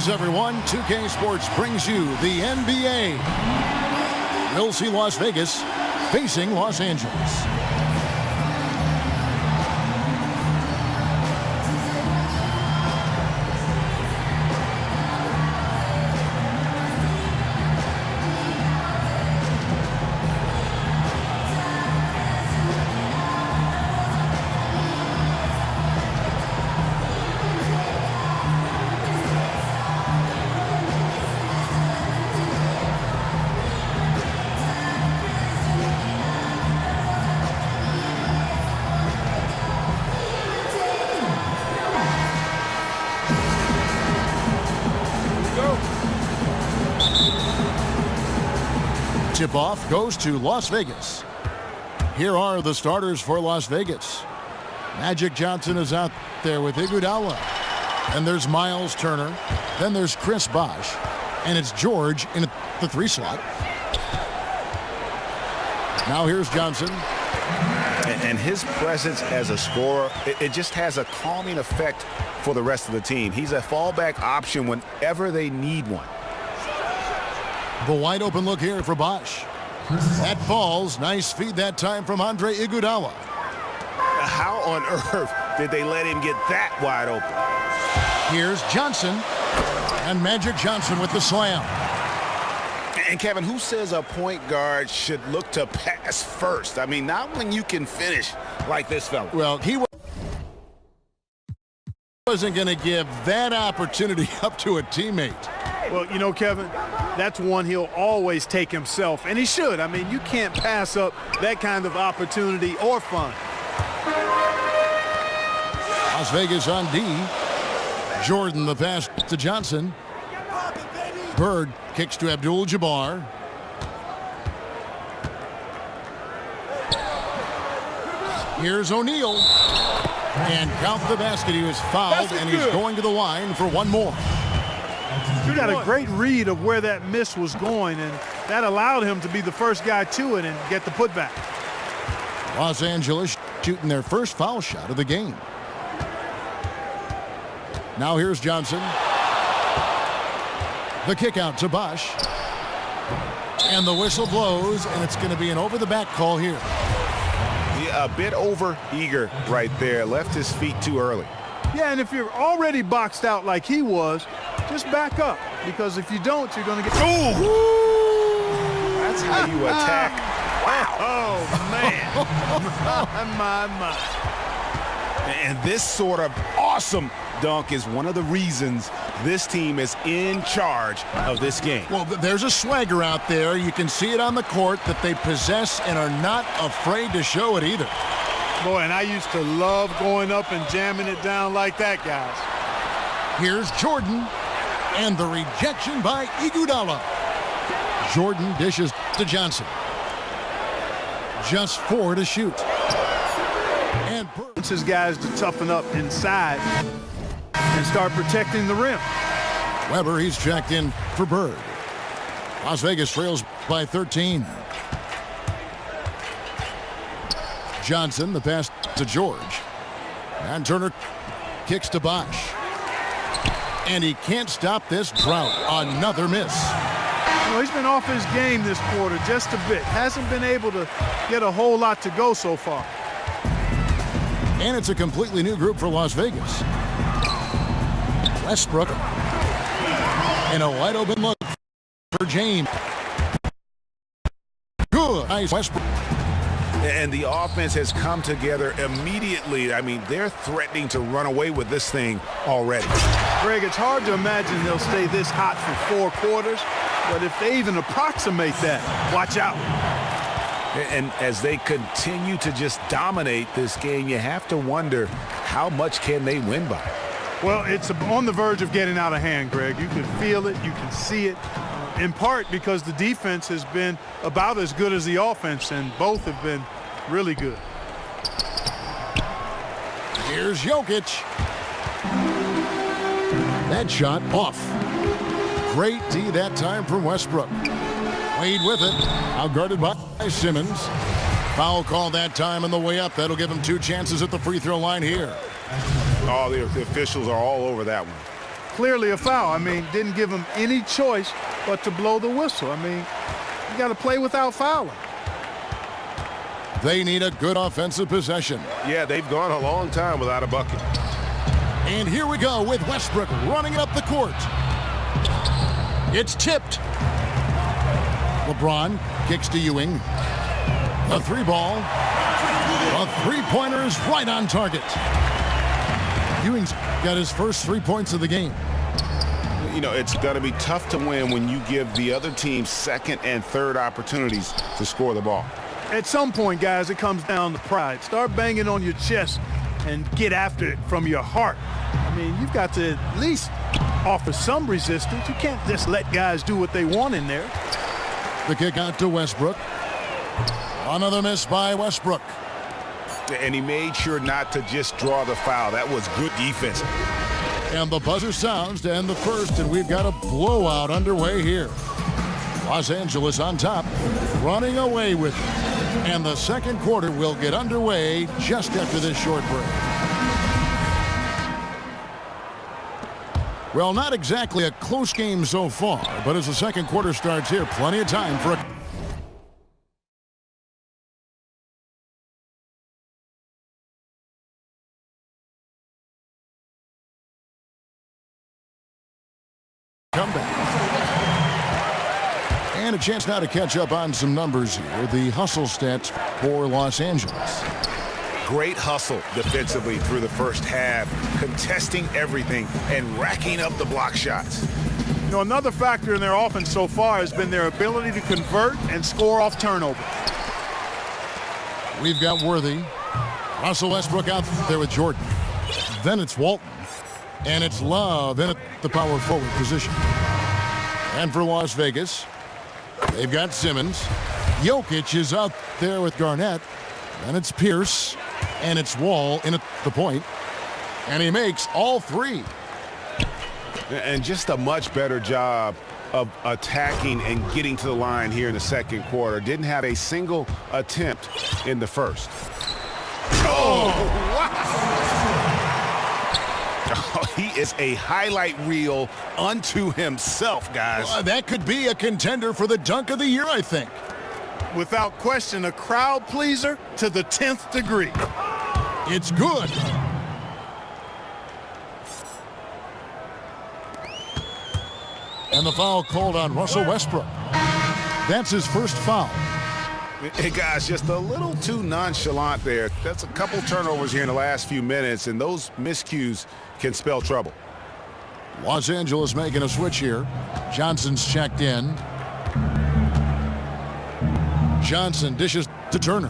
Greetings, everyone. 2K Sports brings you the NBA. We'll see Las Vegas facing Los Angeles. Tip-off goes to Las Vegas. Here are the starters for Las Vegas. Magic Johnson is out there with Iguodala. And there's Miles Turner. Then there's Chris Bosh. And it's George in the 3 slot. Now here's Johnson. And his presence as a scorer, it just has a calming effect for the rest of the team. He's a fallback option whenever they need one. The wide open look here for Bosh. That falls. Nice feed that time from Andre Iguodala. How on earth did they let him get that wide open? Here's Johnson. And Magic Johnson with the slam. And Kevin, who says a point guard should look to pass first? I mean, not when you can finish like this fella. Well, he wasn't going to give that opportunity up to a teammate. Well, you know, Kevin, that's one he'll always take himself, and he should. I mean, you can't pass up that kind of opportunity or fun. Las Vegas on D. Jordan the pass to Johnson. Bird kicks to Abdul-Jabbar. Here's O'Neal. And count the basket. He was fouled, and he's going to the line for one more. He got a great read of where that miss was going, and that allowed him to be the first guy to it and get the putback. Los Angeles shooting their first foul shot of the game. Now here's Johnson. The kick out to Bosh. And the whistle blows, and it's going to be an over-the-back call here. Yeah, a bit over-eager right there. Left his feet too early. Yeah, and if you're already boxed out like he was, just back up, because if you don't, you're going to get... Ooh! That's how you attack. Wow. Oh, man. my. And this sort of awesome dunk is one of the reasons this team is in charge of this game. Well, there's a swagger out there. You can see it on the court that they possess and are not afraid to show it either. Boy, and I used to love going up and jamming it down like that, guys. Here's Jordan. And the rejection by Iguodala. Jordan dishes to Johnson. Just 4 to shoot. And his guys to toughen up inside and start protecting the rim. Weber, he's checked in for Bird. Las Vegas trails by 13. Johnson, the pass to George. And Turner kicks to Bosh. And he can't stop this drought. Another miss. You know, he's been off his game this quarter just a bit. Hasn't been able to get a whole lot to go so far. And it's a completely new group for Las Vegas. Westbrook. And a wide open look for James. Good. Nice Westbrook. And the offense has come together immediately. I mean, they're threatening to run away with this thing already. Greg, it's hard to imagine they'll stay this hot for 4 quarters, but if they even approximate that, watch out. And as they continue to just dominate this game, you have to wonder how much can they win by. Well, it's on the verge of getting out of hand, Greg. You can feel it, you can see it, in part because the defense has been about as good as the offense, and both have been really good. Here's Jokic. That shot off. Great D that time from Westbrook. Wade with it. Outguarded by Simmons. Foul call that time on the way up. That'll give him 2 chances at the free throw line here. Oh, the officials are all over that one. clearly a foul. I mean, didn't give him any choice but to blow the whistle. I mean, you got to play without fouling. They need a good offensive possession. Yeah, they've gone a long time without a bucket. And here we go with Westbrook running up the court. It's tipped. LeBron kicks to Ewing. The three ball. The three-pointer is right on target. Ewing's got his first 3 points of the game. You know, it's going to be tough to win when you give the other team second and third opportunities to score the ball. At some point, guys, it comes down to pride. Start banging on your chest and get after it from your heart. I mean, you've got to at least offer some resistance. You can't just let guys do what they want in there. The kick out to Westbrook. Another miss by Westbrook. And he made sure not to just draw the foul. That was good defense. And the buzzer sounds to end the first, and we've got a blowout underway here. Los Angeles on top, running away with it. And the second quarter will get underway just after this short break. Well, not exactly a close game so far, but as the second quarter starts here, plenty of time for a comeback. And a chance now to catch up on some numbers here. The hustle stats for Los Angeles. Great hustle defensively through the first half, contesting everything and racking up the block shots. You know, another factor in their offense so far has been their ability to convert and score off turnovers. We've got Worthy. Russell Westbrook out there with Jordan. Then it's Walton. And it's Love in at the power forward position. And for Las Vegas, they've got Simmons. Jokic is out there with Garnett. And it's Pierce. And it's Wall in at the point. And he makes all three. And just a much better job of attacking and getting to the line here in the second quarter. Didn't have a single attempt in the first. Oh, wow. Oh, he is a highlight reel unto himself, guys. That could be a contender for the dunk of the year, I think. Without question, a crowd pleaser to the 10th degree. It's good. And the foul called on Russell Westbrook. That's his first foul. Hey, guys, just a little too nonchalant there. That's a couple turnovers here in the last few minutes, and those miscues can spell trouble. Los Angeles making a switch here. Johnson's checked in. Johnson dishes to Turner.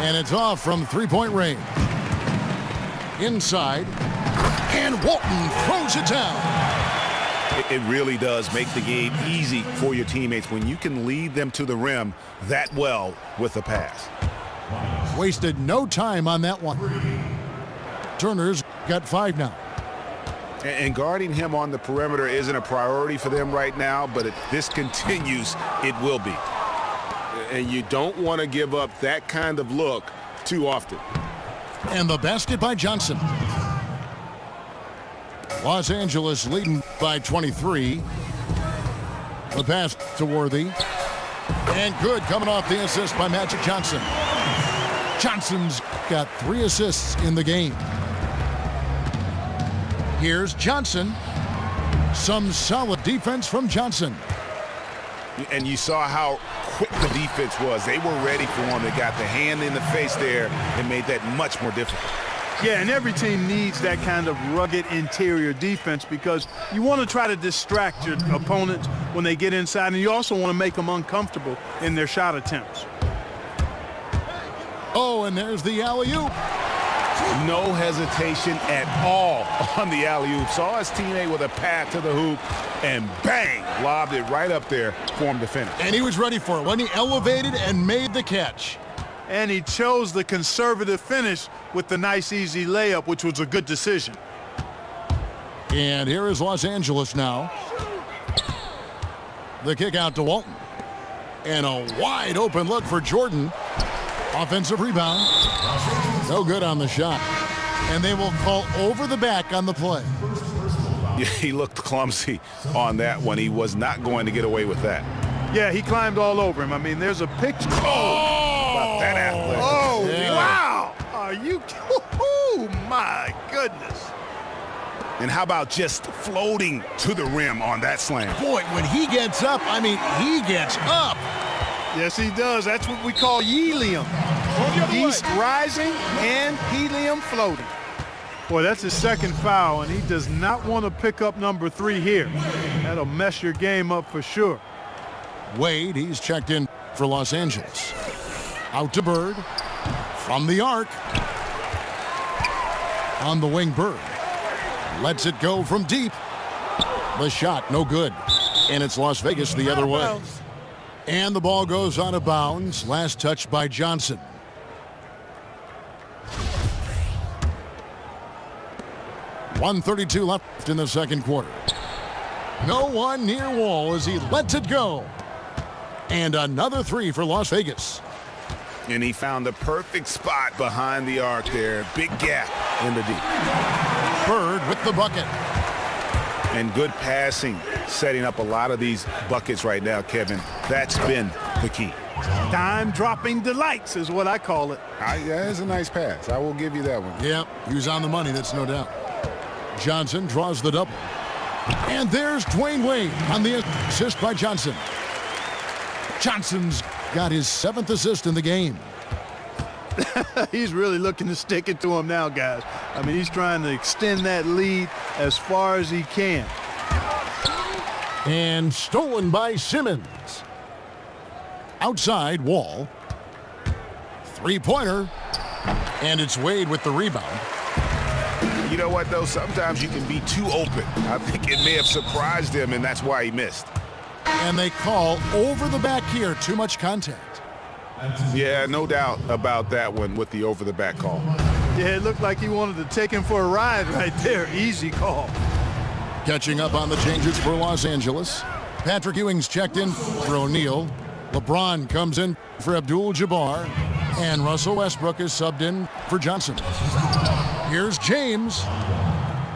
And it's off from three-point range. Inside. And Walton throws it down. It really does make the game easy for your teammates when you can lead them to the rim that well with the pass. Wasted no time on that one. Turner's got 5 now. And guarding him on the perimeter isn't a priority for them right now, but if this continues, it will be. And you don't want to give up that kind of look too often. And the basket by Johnson. Los Angeles leading by 23. The pass to Worthy. And good coming off the assist by Magic Johnson. Johnson's got 3 assists in the game. Here's Johnson. Some solid defense from Johnson. And you saw how quick the defense was. They were ready for him. They got the hand in the face there and made that much more difficult. Yeah, and every team needs that kind of rugged interior defense because you want to try to distract your opponents when they get inside, and you also want to make them uncomfortable in their shot attempts. Oh, and there's the alley-oop. No hesitation at all on the alley-oop. Saw his teammate with a path to the hoop, and bang, lobbed it right up there for him to finish. And he was ready for it when he elevated and made the catch. And he chose the conservative finish with the nice, easy layup, which was a good decision. And here is Los Angeles now. The kick out to Walton. And a wide open look for Jordan. Offensive rebound. No good on the shot. and they will call over the back on the play. Yeah, he looked clumsy on that one. He was not going to get away with that. Yeah, he climbed all over him. I mean, there's a picture. About that athletic. Oh, Yeah. wow. Are you? Oh, my goodness. And how about just floating to the rim on that slam? Boy, when he gets up, I mean, he gets up. Yes, he does. That's what we call helium. Yeast rising and helium floating. Boy, that's his second foul, and he does not want to pick up number 3 here. That'll mess your game up for sure. Wade, he's checked in for Los Angeles. Out to Bird. From the arc. On the wing, Bird. Lets it go from deep. The shot, no good. And it's Las Vegas the other way. And the ball goes out of bounds. Last touch by Johnson. .132 left in the second quarter. No one near Wall as he lets it go. And another 3 for Las Vegas. And he found the perfect spot behind the arc there. Big gap in the deep. Bird with the bucket. And good passing, setting up a lot of these buckets right now, Kevin. That's been the key. Dime-dropping delights is what I call it. That's a nice pass. I will give you that one. Yeah, he was on the money, that's no doubt. Johnson draws the double. And there's Dwayne Wade on the assist by Johnson. Johnson's got his 7th assist in the game. He's really looking to stick it to him now, guys. I mean, he's trying to extend that lead as far as he can. And stolen by Simmons. Outside, Wall. Three-pointer. And it's Wade with the rebound. You know what, though? Sometimes you can be too open. I think it may have surprised him, and that's why he missed. And they call over the back here. Too much contact. Yeah, no doubt about that one with the over-the-back call. Yeah, it looked like he wanted to take him for a ride right there. Easy call. Catching up on the changes for Los Angeles. Patrick Ewing's checked in for O'Neal. LeBron comes in for Abdul-Jabbar. And Russell Westbrook is subbed in for Johnson. Here's James.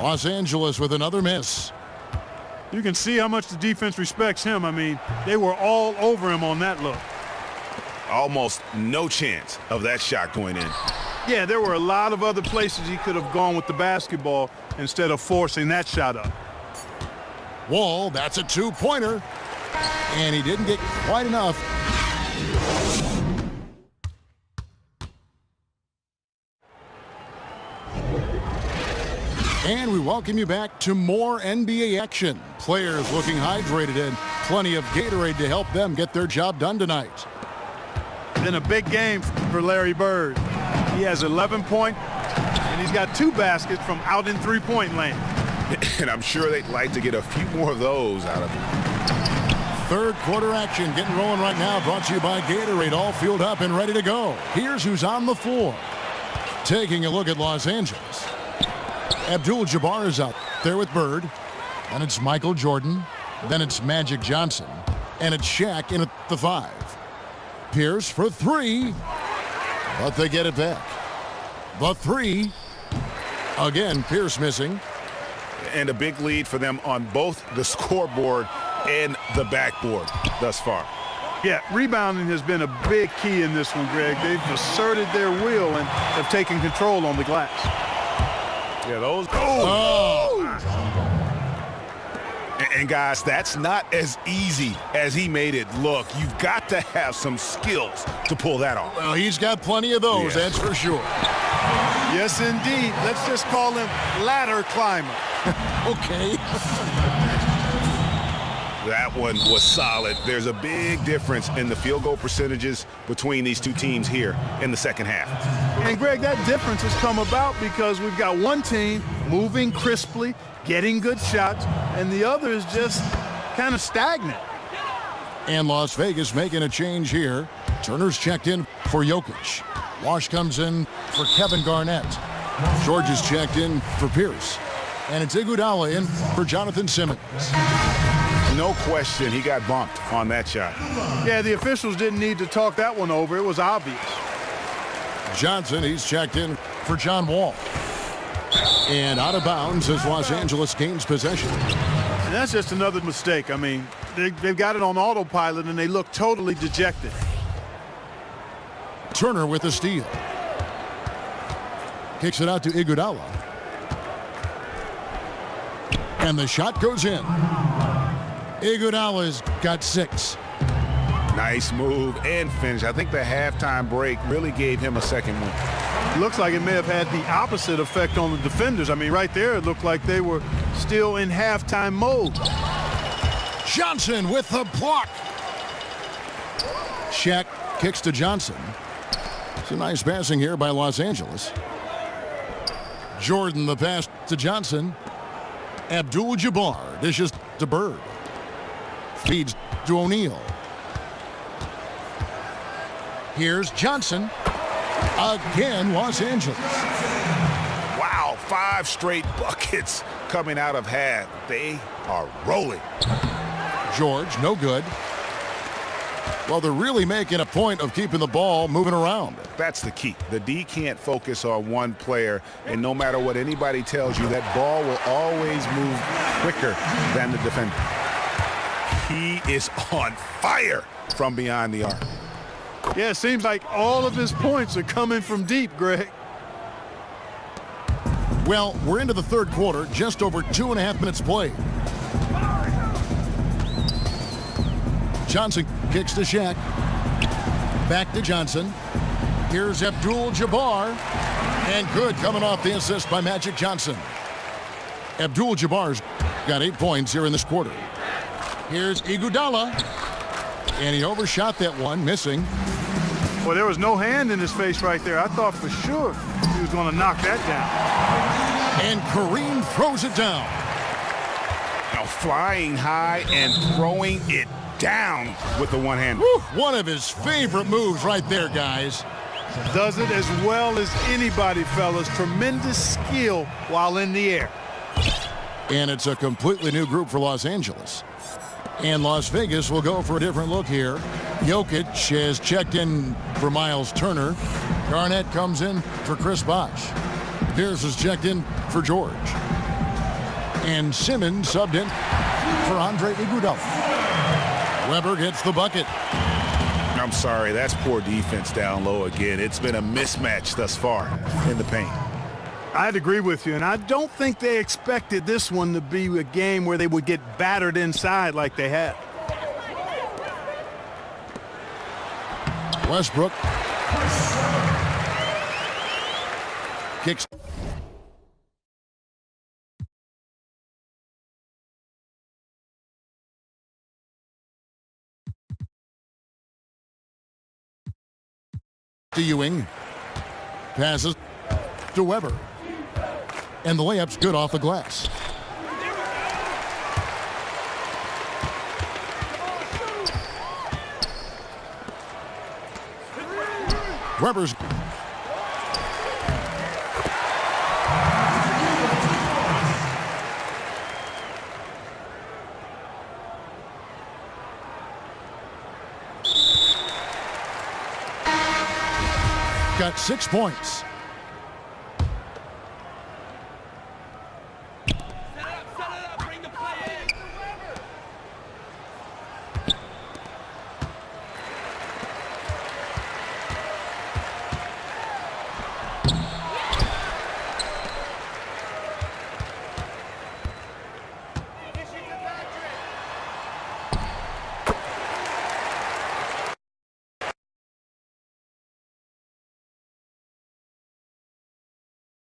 Los Angeles with another miss. You can see how much the defense respects him. I mean, they were all over him on that look. Almost no chance of that shot going in. Yeah, there were a lot of other places he could have gone with the basketball instead of forcing that shot up. Wall, that's a two-pointer. And he didn't get quite enough. And we welcome you back to more NBA action. Players looking hydrated and plenty of Gatorade to help them get their job done tonight. Been a big game for Larry Bird. He has 11 points, and he's got 2 baskets from out in three-point lane. And I'm sure they'd like to get a few more of those out of him. Third quarter action getting rolling right now, brought to you by Gatorade, all fueled up and ready to go. Here's who's on the floor. Taking a look at Los Angeles. Abdul-Jabbar is out there with Bird. Then it's Michael Jordan. Then it's Magic Johnson. And it's Shaq in at the 5. Pierce for 3. But they get it back. The 3. Again, Pierce missing. And a big lead for them on both the scoreboard and the backboard thus far. Yeah, rebounding has been a big key in this one, Greg. They've asserted their will and have taken control on the glass. Yeah, those. And guys, that's not as easy as he made it look. You've got to have some skills to pull that off. Well, he's got plenty of those, Yeah. that's for sure. Yes, indeed. Let's just call him ladder climber. Okay. That one was solid. There's a big difference in the field goal percentages between these two teams here in the second half. And, Greg, that difference has come about because we've got one team moving crisply, getting good shots, and the other is just kind of stagnant. And Las Vegas making a change here. Turner's checked in for Jokic. Wash comes in for Kevin Garnett. George is checked in for Pierce. And it's Iguodala in for Jonathan Simmons. No question, he got bumped on that shot. Yeah, the officials didn't need to talk that one over. It was obvious. Johnson, he's checked in for John Wall. And out of bounds as Los Angeles gains possession. And that's just another mistake. I mean, they've got it on autopilot, and they look totally dejected. Turner with a steal. Kicks it out to Iguodala. And the shot goes in. Iguodala's got 6. Nice move and finish. I think the halftime break really gave him a second one. Looks like it may have had the opposite effect on the defenders. I mean, right there, it looked like they were still in halftime mode. Johnson with the block. Shaq kicks to Johnson. It's a nice passing here by Los Angeles. Jordan the pass to Johnson. Abdul-Jabbar dishes to Bird. Feeds to O'Neal. Here's Johnson. Again, Los Angeles. Wow, 5 straight buckets coming out of half. They are rolling. George, no good. Well, they're really making a point of keeping the ball moving around. That's the key. The D can't focus on one player, and no matter what anybody tells you, that ball will always move quicker than the defender. He is on fire from beyond the arc. Yeah, it seems like all of his points are coming from deep, Greg. Well, we're into the third quarter, just over 2.5 minutes played. Johnson kicks to Shaq. Back to Johnson. Here's Abdul-Jabbar. And good coming off the assist by Magic Johnson. Abdul-Jabbar's got 8 points here in this quarter. Here's Iguodala. And he overshot that one, missing. Well, there was no hand in his face right there. I thought for sure he was going to knock that down. And Kareem throws it down. Now flying high and throwing it down with the one-hand. One of his favorite moves right there, guys. Does it as well as anybody, fellas. Tremendous skill while in the air. And it's a completely new group for Los Angeles. And Las Vegas will go for a different look here. Jokic has checked in for Miles Turner. Garnett comes in for Chris Bosh. Pierce has checked in for George. And Simmons subbed in for Andre Iguodala. Weber gets the bucket. I'm sorry, that's poor defense down low again. It's been a mismatch thus far in the paint. I'd agree with you, and I don't think they expected this one to be a game where they would get battered inside like they had. Westbrook kicks. To Ewing. Passes to Weber. And the layup's good off the glass. Weber's got 6 points.